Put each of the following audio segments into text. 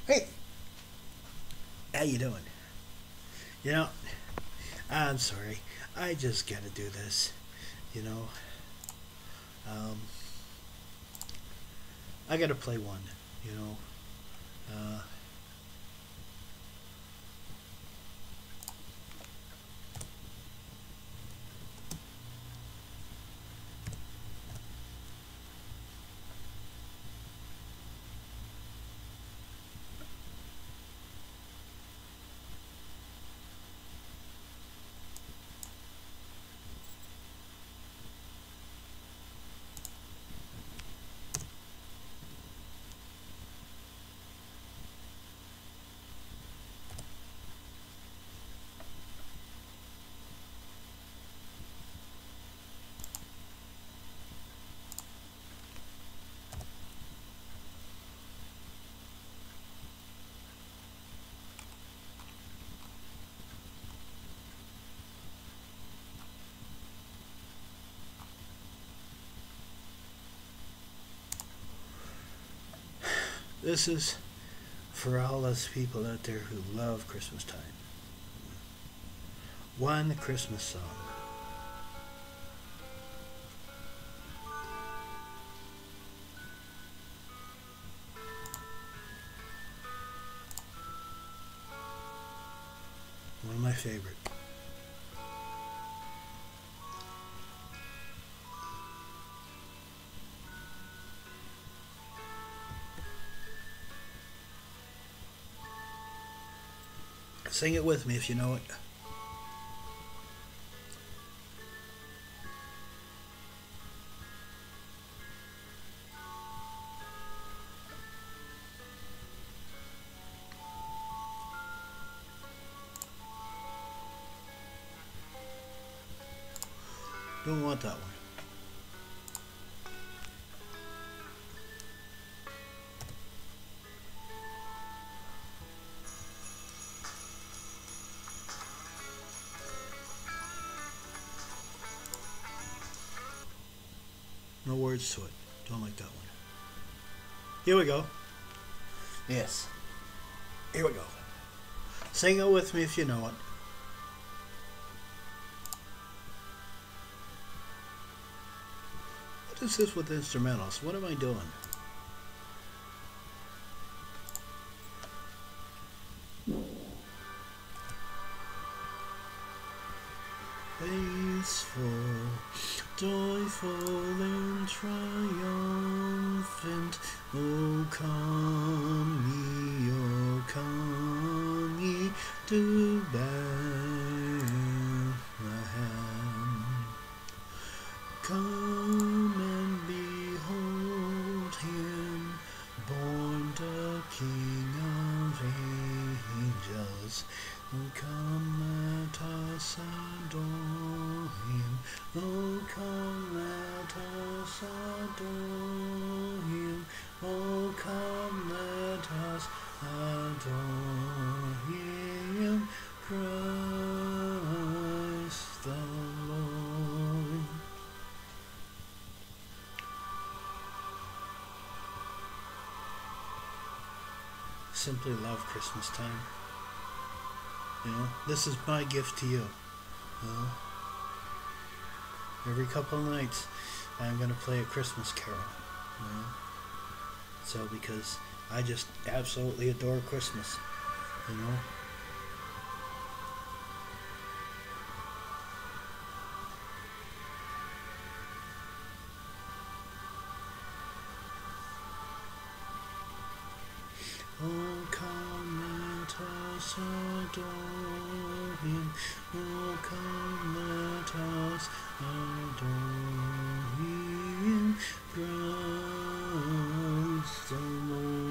Hey, how you doing? You know, I'm sorry. I just gotta do this. You know, um, I gotta play one. You know, uh, this is for all us people out there who love Christmas time. One Christmas song. One of my favorite. Sing it with me if you know it. Don't want that one. No words to it. Don't like that one. Here we go. Yes. Here we go. Sing it with me if you know it. What is this with instrumentals? What am I doing? Peaceful, joyful and triumphant, O come ye to Bethlehem. Come and behold him, born the King of angels. Oh, come, let us adore him. Oh, come, let us adore him. Oh, come, let us adore him. Christ the Lord. Simply love Christmas time. You know, this is my gift to you. You know, every couple of nights, I'm gonna play a Christmas carol. You know, so because I just absolutely adore Christmas. You know. Oh, come, let us adore him. Oh, come, let us adore him. Christ the Lord.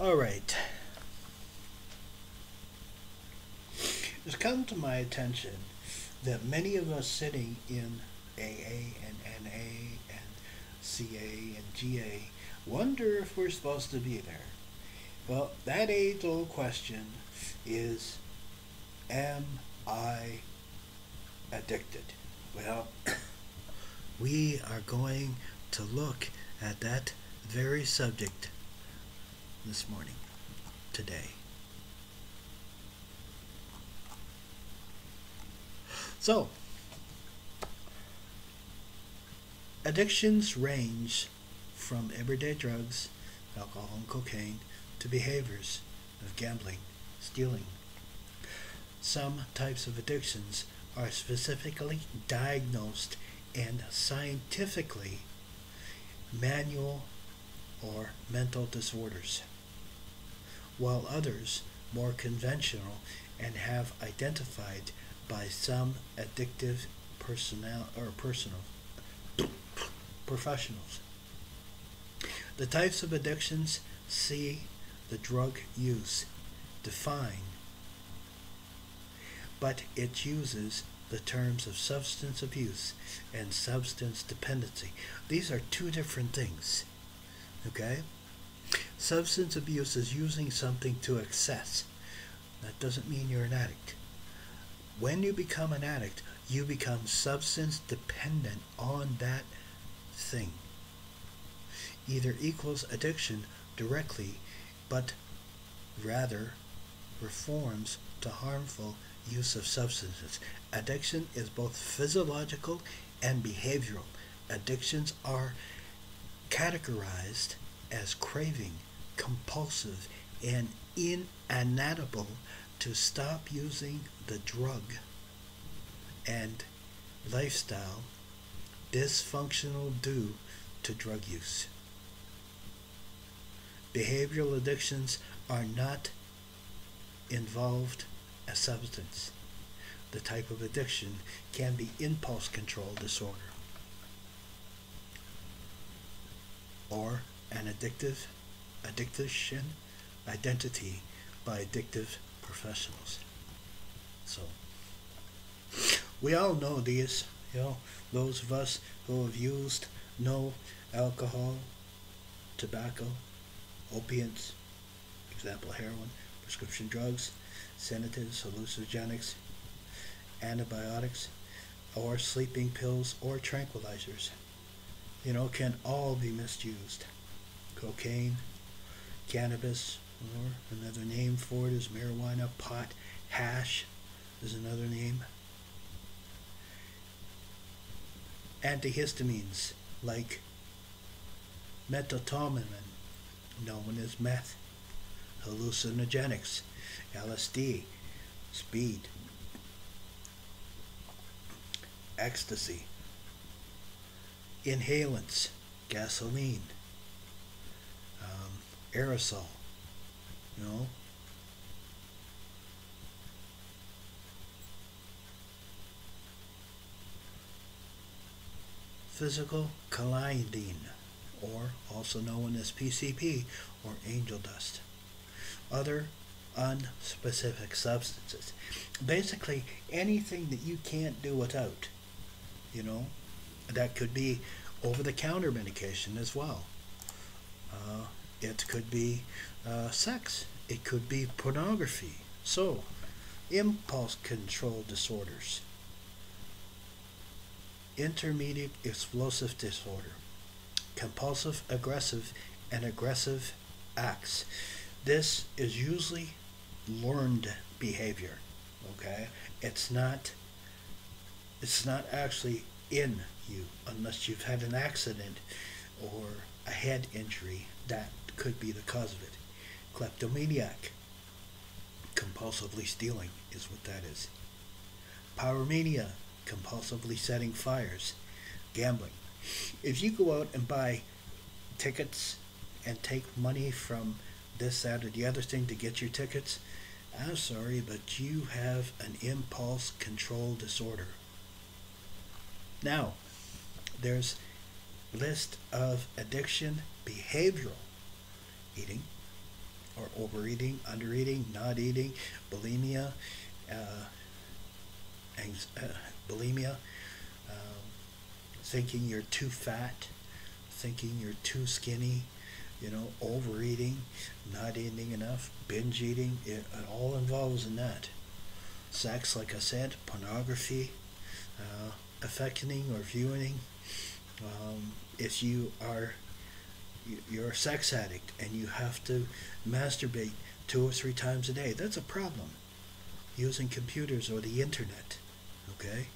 All right. It's come to my attention that many of us sitting in AA and NA and CA and GA wonder if we're supposed to be there. Well, that age-old question is, am I addicted? Well, we are going to look at that very subject this morning, today. So, addictions range from everyday drugs, alcohol and cocaine, to behaviors of gambling, stealing. Some types of addictions are specifically diagnosed and scientifically manual or mental disorders, while others more conventional and have identified by some addictive professionals. The types of addictions see the drug use define, but it uses the terms of substance abuse and substance dependency. These are two different things. Okay? Substance abuse is using something to excess. That doesn't mean you're an addict. When you become an addict, you become substance dependent on that thing. Either equals addiction directly, but rather reforms to harmful use of substances. Addiction is both physiological and behavioral. Addictions are categorized as craving, compulsive, and inalienable to stop using the drug and lifestyle dysfunctional due to drug use. Behavioral addictions are not involved a substance. The type of addiction can be impulse control disorder or an addiction identity by addictive professionals. So we all know these, those of us who have used know alcohol, tobacco, opiates, example heroin, prescription drugs, sedatives, hallucinogenics, antibiotics, or sleeping pills or tranquilizers, can all be misused. Cocaine, cannabis, or another name for it is marijuana, pot, hash is another name. Antihistamines like methamphetamine, known as meth, hallucinogenics, LSD, speed, ecstasy, inhalants, gasoline, aerosol, physical colliding, or also known as PCP, or angel dust. Other unspecific substances. Basically, anything that you can't do without. That could be over-the-counter medication as well. It could be sex. It could be pornography. So, impulse control disorders. Intermediate explosive disorder. Compulsive aggressive and aggressive acts. This is usually learned behavior. Okay? It's not actually in you unless you've had an accident or a head injury. That could be the cause of it. Kleptomaniac, compulsively stealing is what that is. Pyromania, compulsively setting fires. Gambling. If you go out and buy tickets and take money from this, that, or the other thing to get your tickets, I'm sorry, but you have an impulse control disorder. Now, there's list of addiction behavioral: eating, or overeating, undereating, not eating, bulimia, uh, bulimia, um, thinking you're too fat, thinking you're too skinny, overeating, not eating enough, binge eating, it all involves in that. Sex, like I said, pornography, affecting or viewing. If you're a sex addict and you have to masturbate 2 or 3 times a day, that's a problem. Using computers or the internet, okay?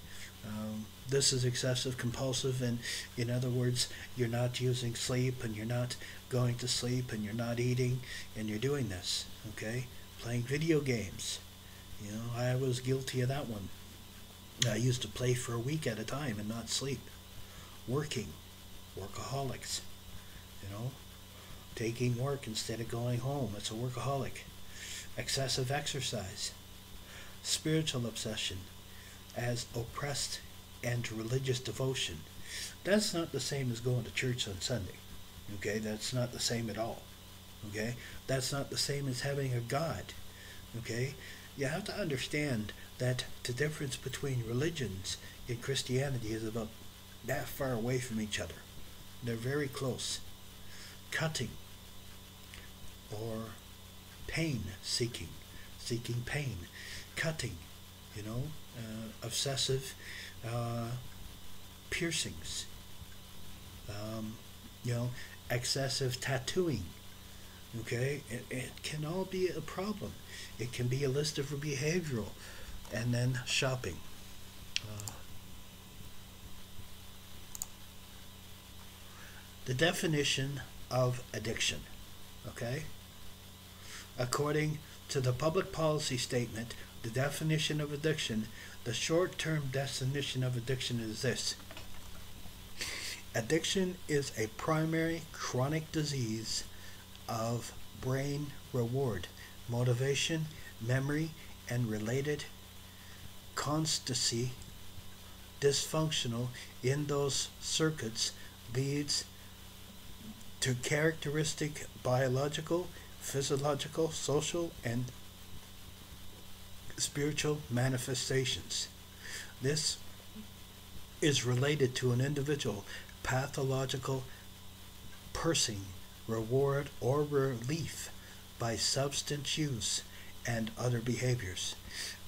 This is excessive compulsive, and in other words, you're not using sleep, and you're not going to sleep, and you're not eating, and you're doing this, okay? Playing video games. I was guilty of that one. I used to play for a week at a time and not sleep. Working. Workaholics. Taking work instead of going home. It's a workaholic. Excessive exercise. Spiritual obsession as oppressed and religious devotion. That's not the same as going to church on Sunday. Okay? That's not the same at all. Okay? That's not the same as having a God. Okay? You have to understand that the difference between religions in Christianity is about that far away from each other. They're very close. Cutting or pain seeking pain. Cutting, obsessive piercings, excessive tattooing. Okay, it can all be a problem. It can be a list of behavioral, and then shopping. The definition of addiction. Okay, according to the public policy statement, the definition of addiction, the short-term definition of addiction is this: addiction is a primary chronic disease of brain reward, motivation, memory, and related constancy dysfunctional in those circuits leads to characteristic biological, physiological, social, and spiritual manifestations. This is related to an individual pathological pursuing reward or relief by substance use and other behaviors.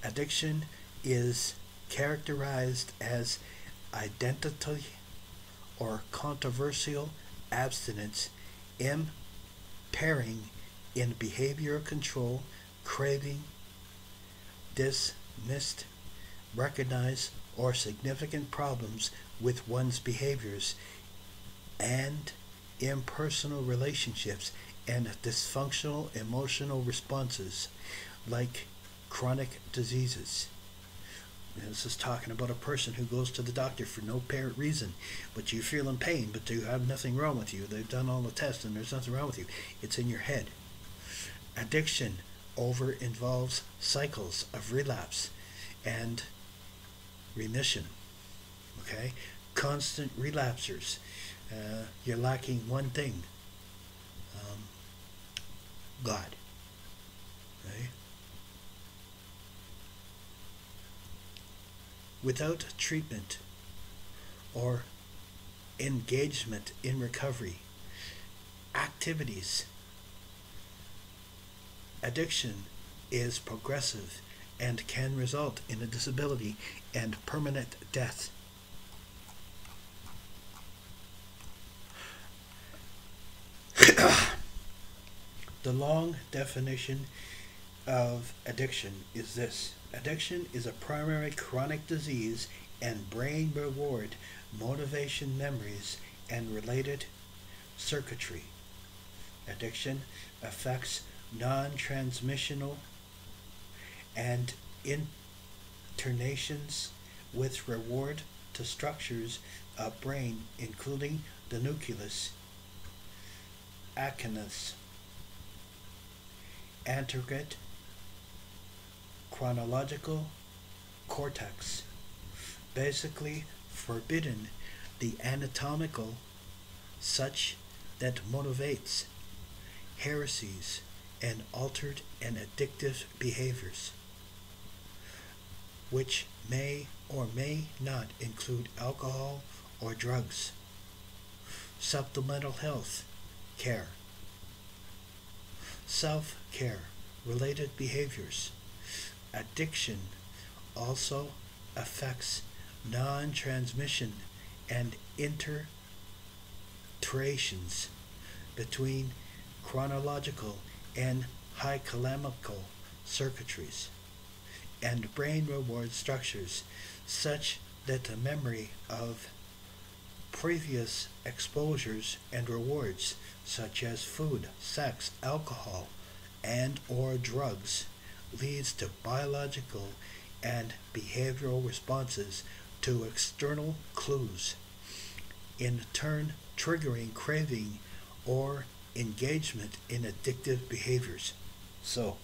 Addiction is characterized as identity or controversial abstinence impairing in behavioral control, craving, dismissed, recognized, or significant problems with one's behaviors and impersonal relationships and dysfunctional emotional responses like chronic diseases. This is talking about a person who goes to the doctor for no apparent reason, but you feel in pain, but you have nothing wrong with you. They've done all the tests and there's nothing wrong with you. It's in your head. Addiction involves cycles of relapse and remission. Okay? Constant relapsers. You're lacking one thing. God. Okay? Without treatment or engagement in recovery activities, addiction is progressive and can result in a disability and permanent death. The long definition of addiction is this: addiction is a primary chronic disease and brain reward, motivation, memories, and related circuitry. Addiction affects non-transmissional and internations with reward to structures of brain, including the nucleus, accumbens, anterogate, chronological cortex, basically forbidden the anatomical such that motivates heresies and altered and addictive behaviors, which may or may not include alcohol or drugs, supplemental health care, self-care related behaviors. Addiction also affects non-transmission and interactions between chronological and hypothalamic circuitries and brain reward structures, such that the memory of previous exposures and rewards, such as food, sex, alcohol, and or drugs, leads to biological and behavioral responses to external clues, in turn triggering craving or engagement in addictive behaviors. So,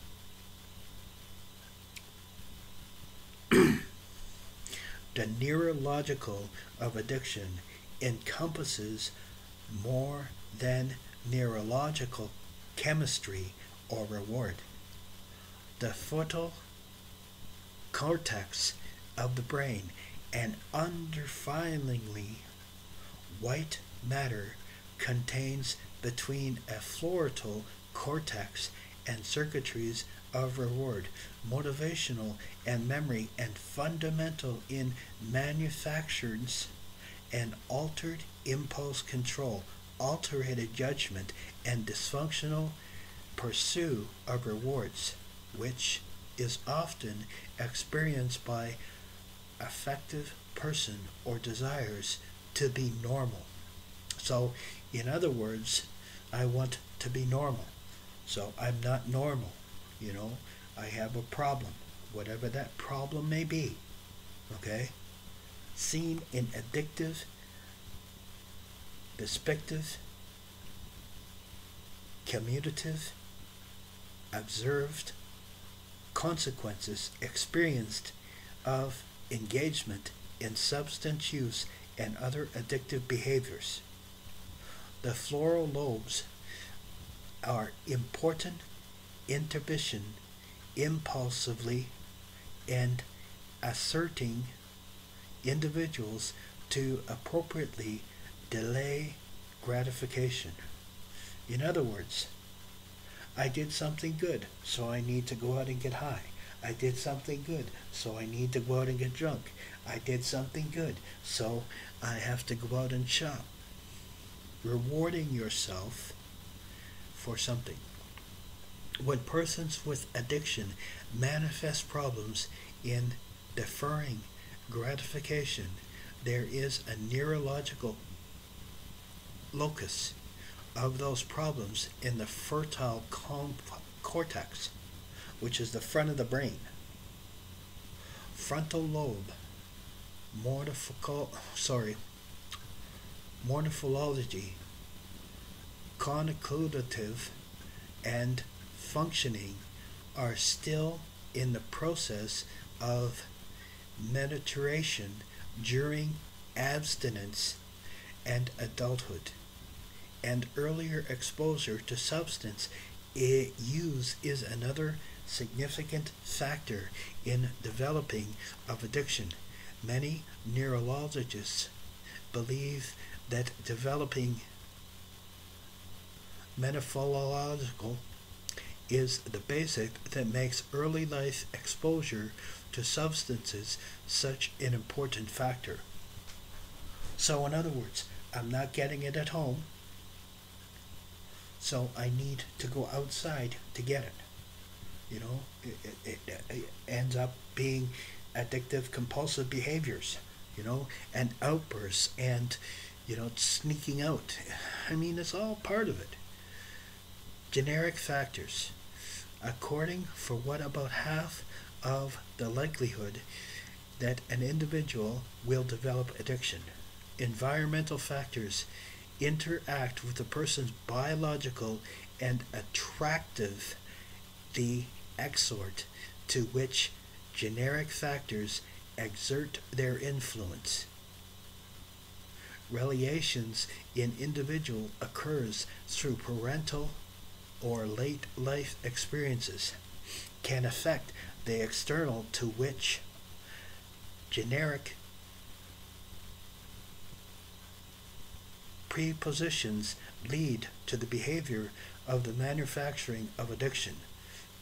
the neurological of addiction encompasses more than neurological chemistry or reward. The frontal cortex of the brain and underlyingly white matter contains between a frontal cortex and circuitries of reward, motivational and memory, and fundamental in manufactures and altered impulse control, altered judgment, and dysfunctional pursuit of rewards, which is often experienced by affective person or desires to be normal. So, in other words, I want to be normal. So I'm not normal. I have a problem, whatever that problem may be. Okay? Seen in addictive, despictive, commutative, observed consequences experienced of engagement in substance use and other addictive behaviors. The frontal lobes are important inhibition impulsively and asserting individuals to appropriately delay gratification. In other words, I did something good, so I need to go out and get high. I did something good, so I need to go out and get drunk. I did something good, so I have to go out and shop. Rewarding yourself for something. When persons with addiction manifest problems in deferring gratification, there is a neurological locus of those problems in the frontal cortex, which is the front of the brain. Frontal lobe, morphology, constitutive, and functioning are still in the process of maturation during abstinence and adulthood, and earlier exposure to substance use is another significant factor in developing of addiction. Many neurologists believe that developing morphological is the basic that makes early life exposure to substances such an important factor. So in other words, I'm not getting it at home, so I need to go outside to get it. It ends up being addictive compulsive behaviors, and outbursts and, sneaking out. I mean, it's all part of it. Generic factors. According for what about half of the likelihood that an individual will develop addiction. Environmental factors interact with a person's biological and attractive the exhort to which generic factors exert their influence. Relations in individual occurs through parental or late life experiences can affect the external, to which generic prepositions lead to the behavior of the manufacturing of addiction.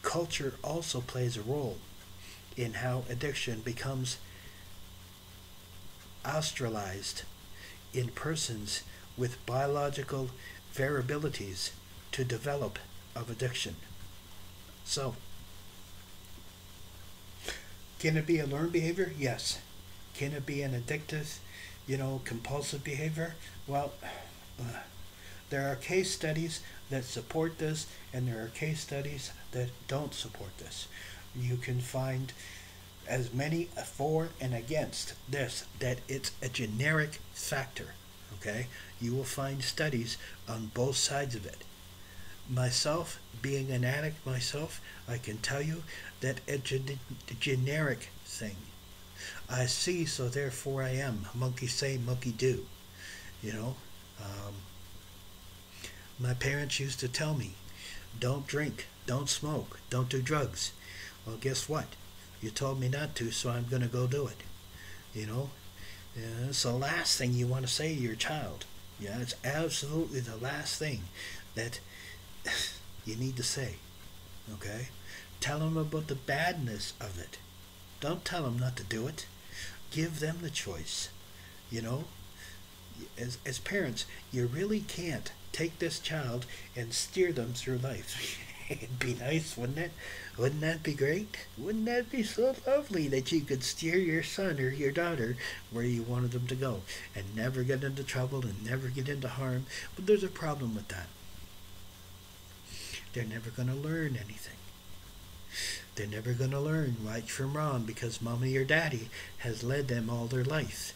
Culture also plays a role in how addiction becomes australized in persons with biological variabilities to develop of addiction. So, can it be a learned behavior? Yes. Can it be an addictive, compulsive behavior? Well, there are case studies that support this, and there are case studies that don't support this. You can find as many for and against this, that it's a generic factor. Okay? You will find studies on both sides of it. Myself, being an addict myself, I can tell you that it's a generic thing. I see, so therefore I am. Monkey say, monkey do. My parents used to tell me, don't drink, don't smoke, don't do drugs. Well, guess what? You told me not to, so I'm going to go do it. It's the last thing you want to say to your child. Yeah, it's absolutely the last thing that you need to say. Okay? Tell them about the badness of it. Don't tell them not to do it. Give them the choice. As parents, you really can't take this child and steer them through life. It'd be nice, wouldn't it? Wouldn't that be great? Wouldn't that be so lovely that you could steer your son or your daughter where you wanted them to go and never get into trouble and never get into harm? But there's a problem with that. They're never going to learn anything. They're never going to learn right from wrong because mommy or daddy has led them all their life.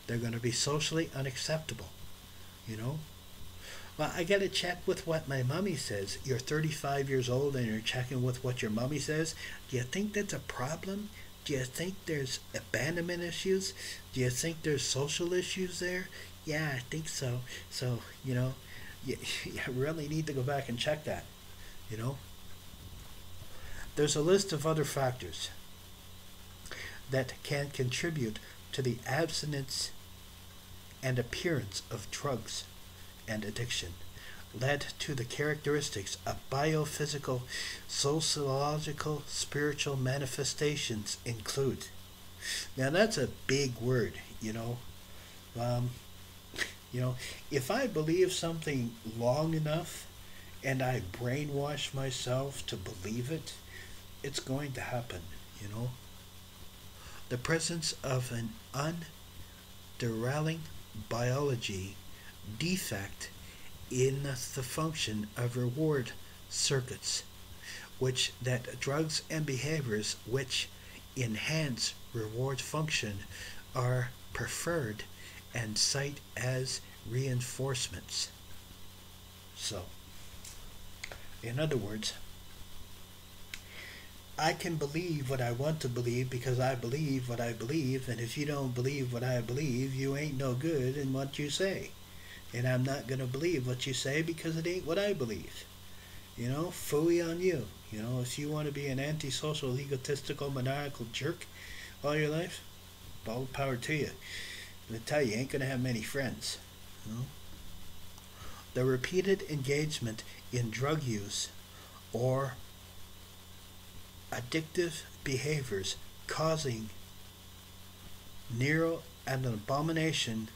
They're going to be socially unacceptable. Well, I got to check with what my mommy says. You're 35 years old and you're checking with what your mommy says. Do you think that's a problem? Do you think there's abandonment issues? Do you think there's social issues there? Yeah, I think so. So, you really need to go back and check that. There's a list of other factors that can contribute to the abstinence and appearance of drugs and addiction, led to the characteristics of biophysical, sociological, spiritual manifestations include. Now that's a big word, if I believe something long enough and I brainwash myself to believe it, it's going to happen, The presence of an underlying biology defect in the function of reward circuits, which that drugs and behaviors which enhance reward function are preferred and cite as reinforcements. So, in other words, I can believe what I want to believe because I believe what I believe, and if you don't believe what I believe, you ain't no good in what you say. And I'm not going to believe what you say because it ain't what I believe. Phooey on you. If you want to be an antisocial, egotistical, maniacal jerk all your life, all power to you. I'm going to tell you, you ain't going to have many friends. The repeated engagement in drug use or addictive behaviors causing near an abomination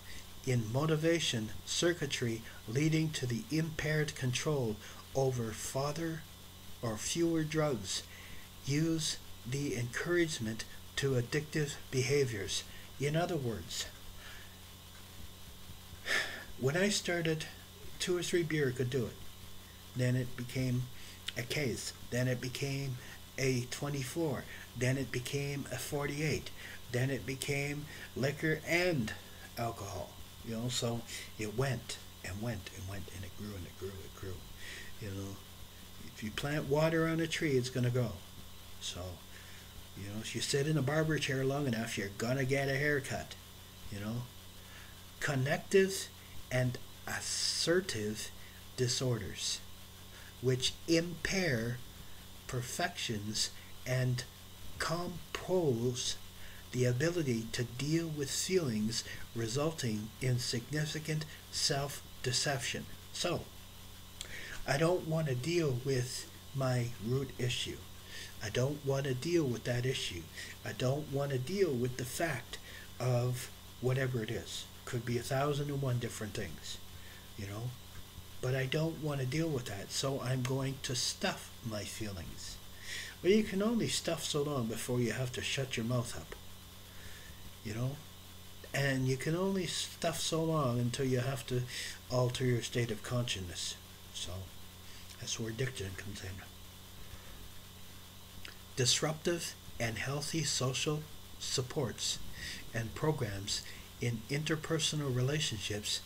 in motivation circuitry leading to the impaired control over farther or fewer drugs use the encouragement to addictive behaviors. In other words, when I started, 2 or 3 beer could do it. Then it became a case. Then it became a 24. Then it became a 48. Then it became liquor and alcohol. So it went and went and went, and it grew and it grew and it grew. If you plant water on a tree, it's going to grow. So, if you sit in a barber chair long enough, you're going to get a haircut. Connective and assertive disorders, which impair perfections and compose the ability to deal with feelings, resulting in significant self-deception. So, I don't want to deal with my root issue. I don't want to deal with that issue. I don't want to deal with the fact of whatever it is. Could be 1,001 different things, you know. But I don't want to deal with that, so I'm going to stuff my feelings. Well, you can only stuff so long before you have to shut your mouth up, you know. And you can only stuff so long until you have to alter your state of consciousness. So that's where addiction comes in. Disruptive and healthy social supports and programs in interpersonal relationships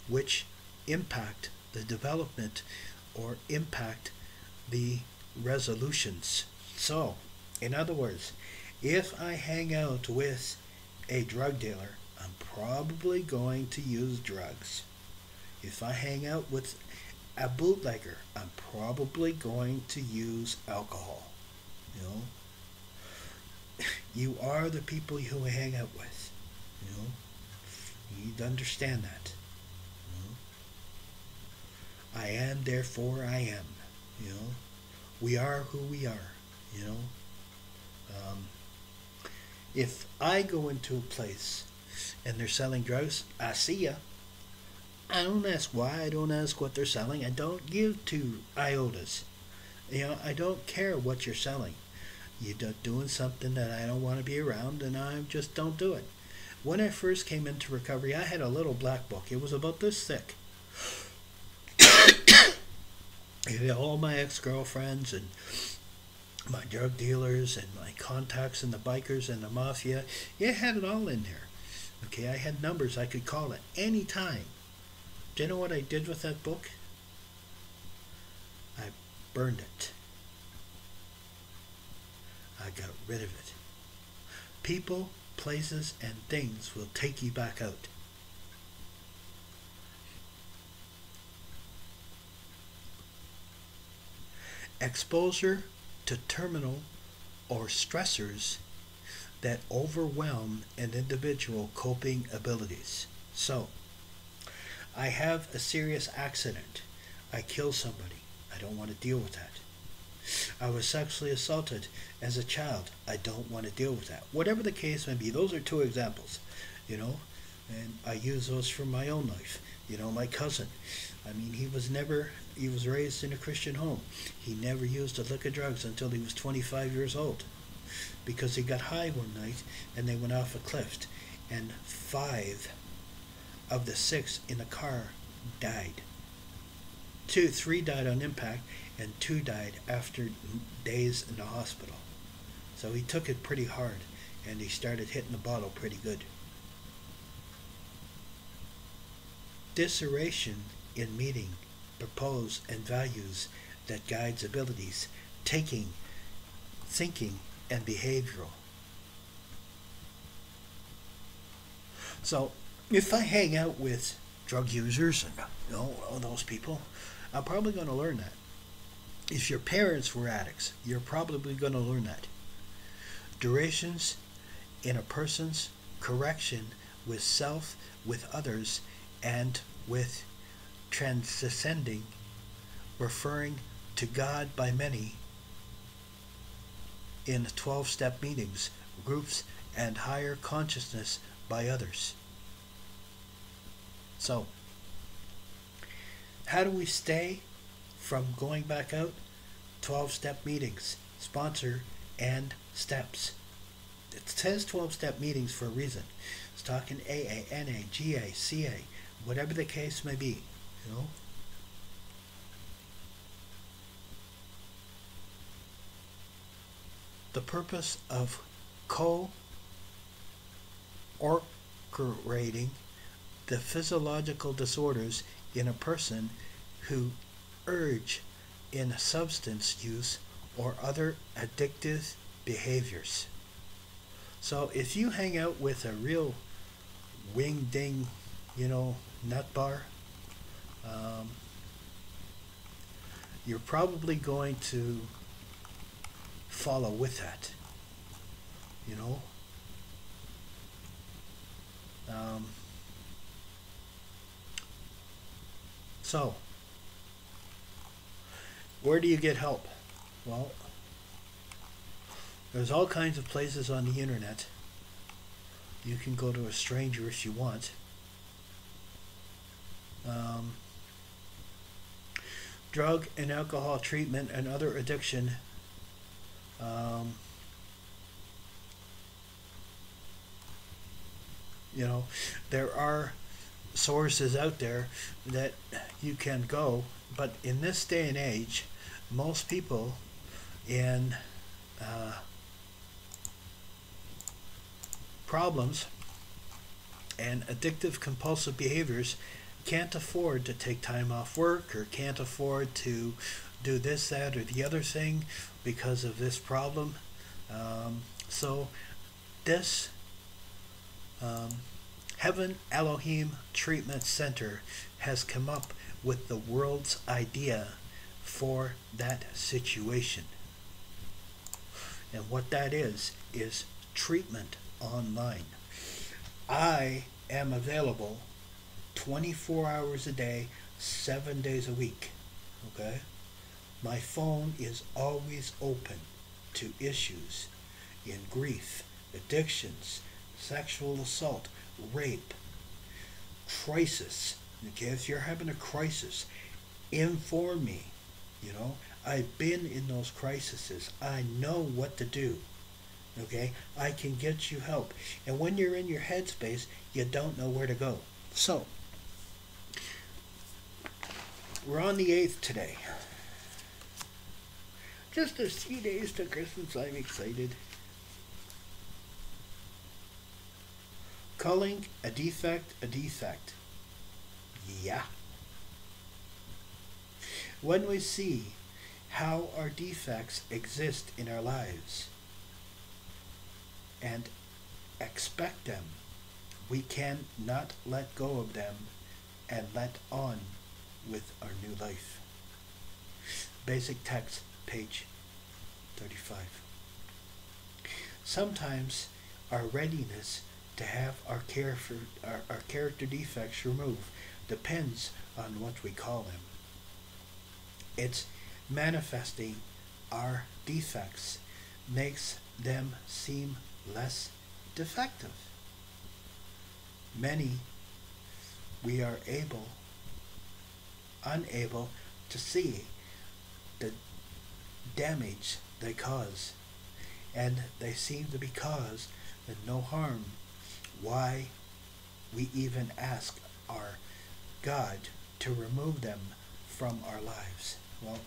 which impact the development or impact the resolutions. So, in other words, if I hang out with a drug dealer, I'm probably going to use drugs. If I hang out with a bootlegger, I'm probably going to use alcohol. You know, you are the people you hang out with. You know, you need to understand that. You know, I am, therefore I am. You know, we are who we are. You know, if I go into a place and they're selling drugs, I see ya. I don't ask why. I don't ask what they're selling. I don't give 2 iotas. You know, I don't care what you're selling. You're doing something that I don't want to be around, and I just don't do it. When I first came into recovery, I had a little black book. It was about this thick. It had all my ex-girlfriends and my drug dealers and my contacts and the bikers and the mafia. It had it all in there. Okay, I had numbers I could call at any time. Do you know what I did with that book? I burned it. I got rid of it. People, places, and things will take you back out. Exposure to terminal or stressors that overwhelm an individual coping abilities. So, I have a serious accident. I kill somebody. I don't want to deal with that. I was sexually assaulted as a child. I don't want to deal with that. Whatever the case may be, those are 2 examples, you know, and I use those from my own life. You know, my cousin, I mean, he was raised in a Christian home. He never used a lick of drugs until he was 25 years old, because he got high one night and they went off a cliff, and 5 of the 6 in the car died. 3 died on impact, and 2 died after days in the hospital. So he took it pretty hard, and he started hitting the bottle pretty good. Dissertation in meeting, purpose, and values that guides abilities, thinking, and behavioral. So, if I hang out with drug users and all those people, I'm probably going to learn that. If your parents were addicts, you're probably going to learn that. Durations in a person's correction with self, with others, and with transcending, referring to God by many in 12-step meetings, groups, and higher consciousness by others. So, how do we stay from going back out? 12-step meetings, sponsor, and steps. It says 12-step meetings for a reason. It's talking AA, NA, GA, CA, whatever the case may be, you know. The purpose of co-orchestrating the physiological disorders in a person who urge in substance use or other addictive behaviors. So if you hang out with a real wing-ding, nut bar, you're probably going to follow with that, you know. Um, so, where do you get help? Well, there's all kinds of places on the internet. You can go to a stranger if you want. Drug and alcohol treatment and other addiction. You know, there are sources out there that you can go, but in this day and age, most people in problems and addictive compulsive behaviors can't afford to take time off work or can't afford to do this, that, or the other thing because of this problem. So this Heaven Elohiym Treatment Center has come up with the world's idea for that situation. And what that is treatment online. I am available 24 hours a day, 7 days a week. Okay? My phone is always open to issues in grief, addictions, sexual assault, rape, crisis. Okay, if you're having a crisis, inform me. You know, I've been in those crises. I know what to do. Okay, I can get you help. And when you're in your headspace, you don't know where to go. So, we're on the 8th today. Just a few days to Christmas. I'm excited. Calling a defect a defect. Yeah. When we see how our defects exist in our lives and expect them, we can not let go of them and let on with our new life. Basic text, page 35. Sometimes our readiness to have our character defects removed depends on what we call them. It's manifesting our defects makes them seem less defective. Many we are unable to see the damage they cause, and they seem to be caused with no harm. Why we even ask our God to remove them from our lives? Well,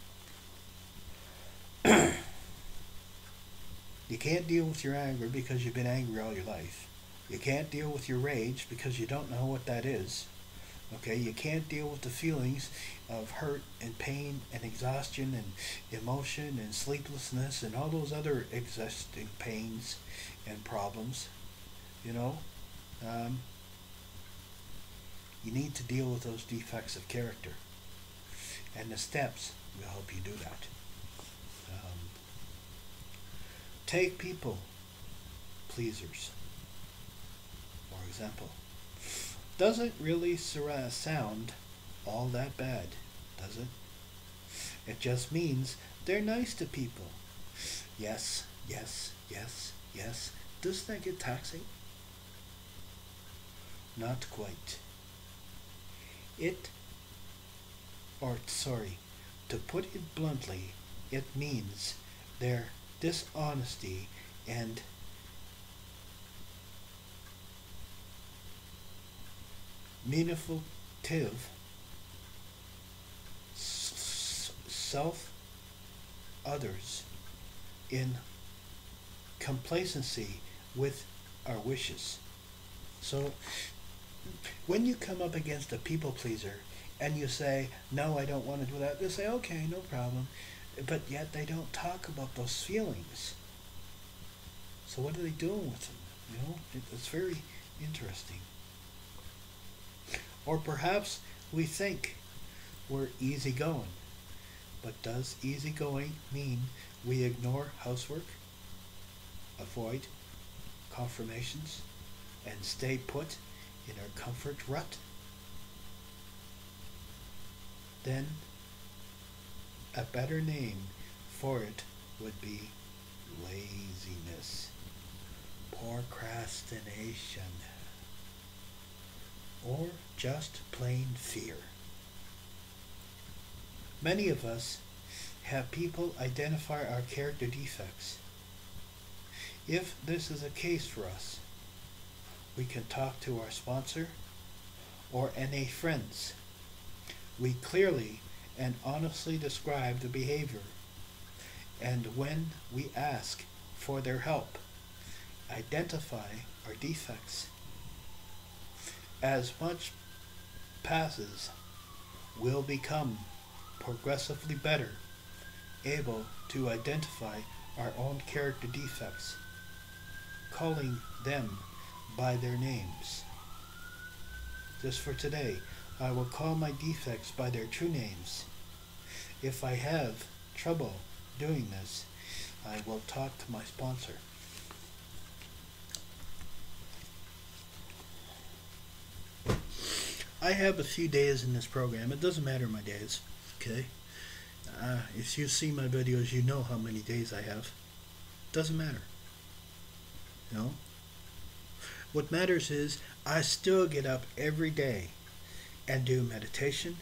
you can't deal with your anger because you've been angry all your life. You can't deal with your rage because you don't know what that is. Okay, you can't deal with the feelings of hurt and pain and exhaustion and emotion and sleeplessness and all those other existing pains and problems. You know, you need to deal with those defects of character, and the steps will help you do that. Take people pleasers, for example. Doesn't really sound all that bad, does it? It just means they're nice to people. Yes, yes, yes, yes. Doesn't that get taxing? Not quite. To put it bluntly, it means their dishonesty and manipulative self others in complacency with our wishes. So when you come up against a people pleaser and you say, no, I don't want to do that, they say, okay, no problem. But yet they don't talk about those feelings. So what are they doing with them? You know, it's very interesting. Or perhaps we think we're easygoing, But does easygoing mean we ignore housework, avoid confirmations, and stay put in our comfort rut? Then a better name for it would be laziness, procrastination, or just plain fear. Many of us have people identify our character defects. If this is a case for us, we can talk to our sponsor or NA friends. We clearly and honestly describe the behavior, and when we ask for their help, identify our defects. As much passes, we'll become progressively better able to identify our own character defects, calling them by their names. Just for today, I will call my defects by their true names. If I have trouble doing this, I will talk to my sponsor. I have a few days in this program. It doesn't matter my days, okay? If you see my videos, you know how many days I have. Doesn't matter. You know? What matters is I still get up every day and do meditation,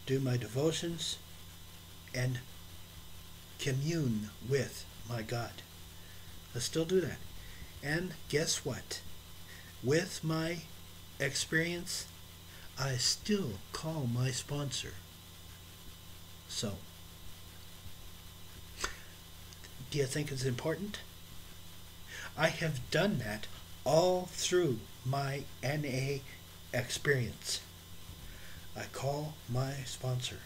do my devotions, and commune with my God. I still do that. And guess what? With my experience, I still call my sponsor. So, do you think it's important? I have done that all through my NA experience. I call my sponsor.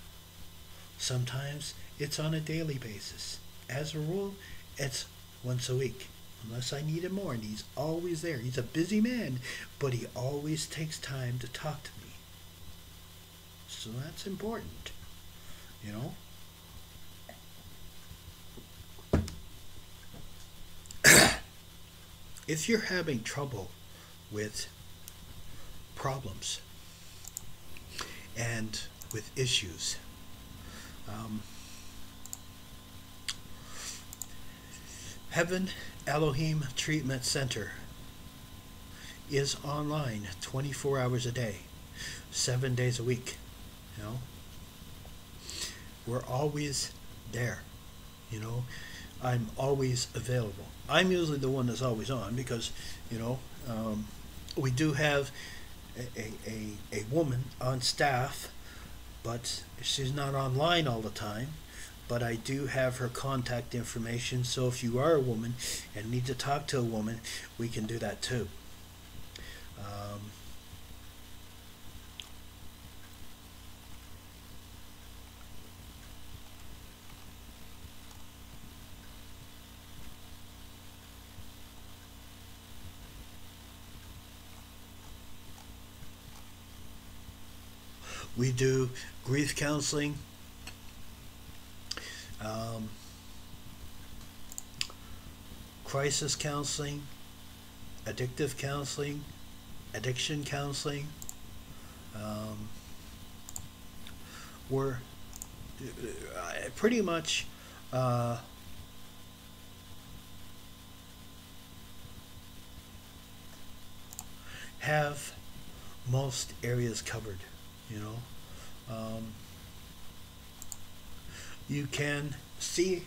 Sometimes it's on a daily basis. As a rule, it's once a week. Unless I need him more, and he's always there. He's a busy man, but he always takes time to talk to me. So that's important, you know? If you're having trouble with problems and with issues, Heaven Elohiym Treatment Center is online 24 hours a day, 7 days a week. You know, we're always there. You know, I'm always available. I'm usually the one that's always on because, you know, we do have a woman on staff, but she's not online all the time. But I do have her contact information, so if you are a woman and need to talk to a woman, we can do that too. We do grief counseling, crisis counseling, addictive counseling, addiction counseling. We're pretty much have most areas covered, you know. You can see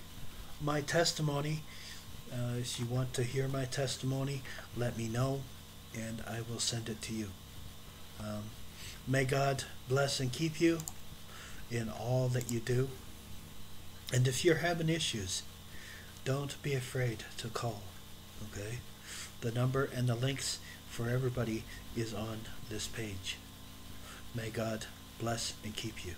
my testimony. If you want to hear my testimony, let me know and I will send it to you. May God bless and keep you in all that you do. And if you're having issues, don't be afraid to call, okay? The number and the links for everybody is on this page. May God bless and keep you.